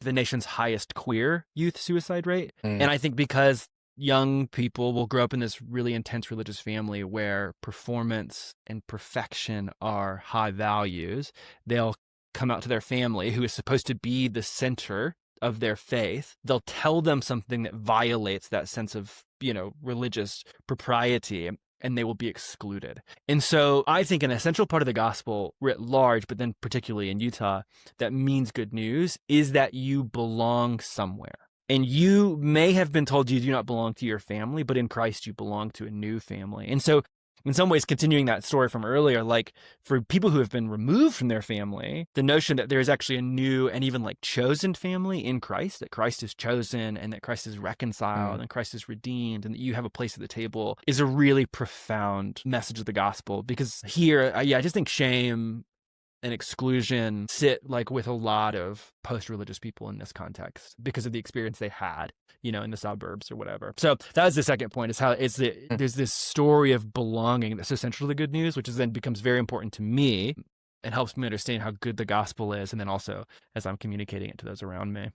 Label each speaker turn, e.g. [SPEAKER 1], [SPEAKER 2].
[SPEAKER 1] the nation's highest queer youth suicide rate.
[SPEAKER 2] Mm.
[SPEAKER 1] And I think because young people will grow up in this really intense religious family where performance and perfection are high values, they'll come out to their family, who is supposed to be the center of their faith. They'll tell them something that violates that sense of, religious propriety, and they will be excluded. And so I think an essential part of the gospel writ large, but then particularly in Utah, that means good news is that you belong somewhere. And you may have been told you do not belong to your family, but in Christ you belong to a new family. And so in some ways, continuing that story from earlier, like for people who have been removed from their family, the notion that there is actually a new and even like chosen family in Christ, that Christ is chosen and that Christ is reconciled and Christ is redeemed and that you have a place at the table is a really profound message of the gospel. Because here, I just think shame and exclusion sit like with a lot of post-religious people in this context because of the experience they had, in the suburbs or whatever. So that was the second point, is how there's this story of belonging that's essential to the good news, which is then becomes very important to me and helps me understand how good the gospel is. And then also as I'm communicating it to those around me.